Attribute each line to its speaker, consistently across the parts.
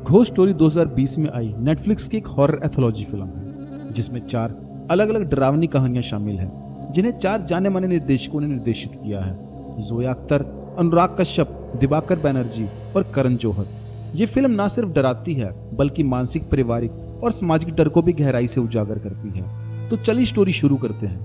Speaker 1: Ghost story 2020 में आई Netflix की एक हॉरर एथोलॉजी फिल्म है जिसमें 4 अलग अलग डरावनी कहानियां शामिल हैं जिन्हें 4 जाने माने निर्देशकों ने निर्देशित किया है। जोया अख्तर, अनुराग कश्यप, दिवाकर बैनर्जी और करण जौहर। ये फिल्म न सिर्फ डराती है बल्कि मानसिक, पारिवारिक और सामाजिक डर को भी गहराई से उजागर करती है। तो चलिए स्टोरी शुरू करते हैं।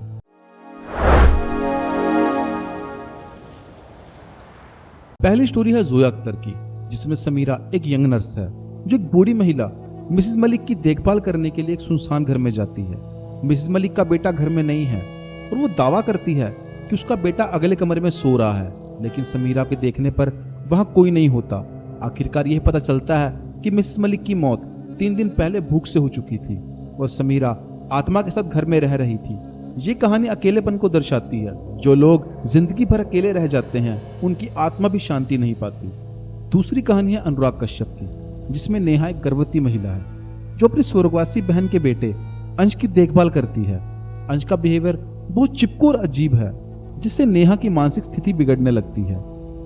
Speaker 1: पहली स्टोरी है जोया अख्तर की, जिसमें समीरा एक यंग नर्स है जो एक बूढ़ी महिला मिसेस मलिक की देखभाल करने के लिए एक सुनसान घर में जाती है। मिसेस मलिक का बेटा घर में नहीं है और वो दावा करती है कि उसका बेटा अगले कमरे में सो रहा है, लेकिन समीरा के देखने पर वहां कोई नहीं होता। आखिरकार यह पता चलता है कि मिसेस मलिक की मौत 3 दिन पहले भूख से हो चुकी थी और समीरा आत्मा के साथ घर में रह रही थी। ये कहानी अकेलेपन को दर्शाती है। जो लोग जिंदगी भर अकेले रह जाते हैं उनकी आत्मा भी शांति नहीं पाती। दूसरी कहानी है अनुराग कश्यप की, जिसमें नेहा एक गर्भवती महिला है जो अपनी स्वर्गवासी बहन के बेटे अंश की देखभाल करती है। अंश का बिहेवियर बहुत चिपकू और अजीब है, जिससे नेहा की मानसिक स्थिति बिगड़ने लगती है।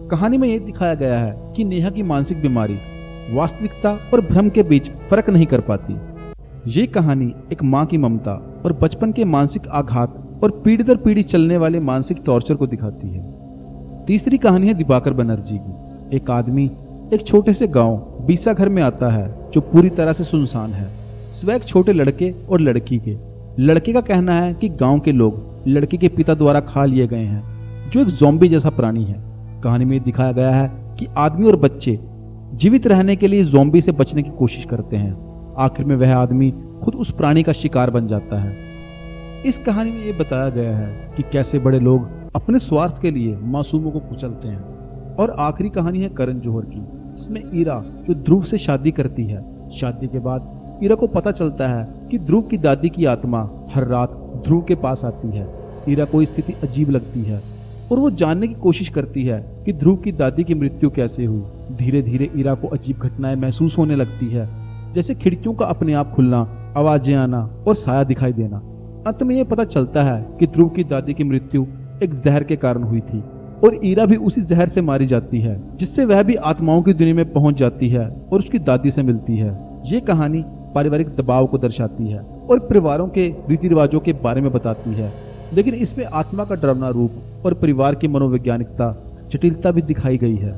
Speaker 1: कहानी में यह दिखाया गया है कि नेहा की मानसिक बीमारी वास्तविकता और भ्रम के बीच फर्क नहीं कर पाती। ये कहानी एक माँ की ममता और बचपन के मानसिक आघात और पीढ़ी दर पीढ़ी चलने वाले मानसिक टॉर्चर को दिखाती है। तीसरी कहानी है दिवाकर बनर्जी की। एक आदमी एक छोटे से गांव बीसा घर में आता है जो पूरी तरह से सुनसान है, सिवाय एक छोटे लड़के और लड़की के। लड़के का कहना है कि गांव के लोग लड़के के पिता द्वारा खा लिए गए हैं, जो एक ज़ॉम्बी जैसा प्राणी है। कहानी में दिखाया गया है कि आदमी और बच्चे जीवित रहने के लिए ज़ॉम्बी से बचने की कोशिश करते हैं। आखिर में वह आदमी खुद उस प्राणी का शिकार बन जाता है। इस कहानी में यह बताया गया है कि कैसे बड़े लोग अपने स्वार्थ के लिए मासूमों को कुचलते हैं। और आखिरी कहानी है करण जौहर की, जिसमें ईरा जो ध्रुव से शादी करती है। शादी के बाद ईरा को पता चलता है कि ध्रुव की दादी की आत्मा हर रात ध्रुव के पास आती है। ईरा को स्थिति अजीब लगती है और वो जानने की कोशिश करती है कि ध्रुव की दादी की मृत्यु कैसे हुई। धीरे धीरे ईरा को अजीब घटनाएं महसूस होने लगती है, जैसे खिड़कियों का अपने आप खुलना, आवाजें आना और साया दिखाई देना। अंत में यह पता चलता है कि ध्रुव की दादी की मृत्यु एक जहर के कारण हुई थी और ईरा भी उसी जहर से मारी जाती है, जिससे वह भी आत्माओं की दुनिया में पहुंच जाती है और उसकी दादी से मिलती है। ये कहानी पारिवारिक दबाव को दर्शाती है और परिवारों के रीति रिवाजों के बारे में बताती है, लेकिन इसमें आत्मा का डरावना रूप और परिवार की मनोवैज्ञानिकता जटिलता भी दिखाई गई है।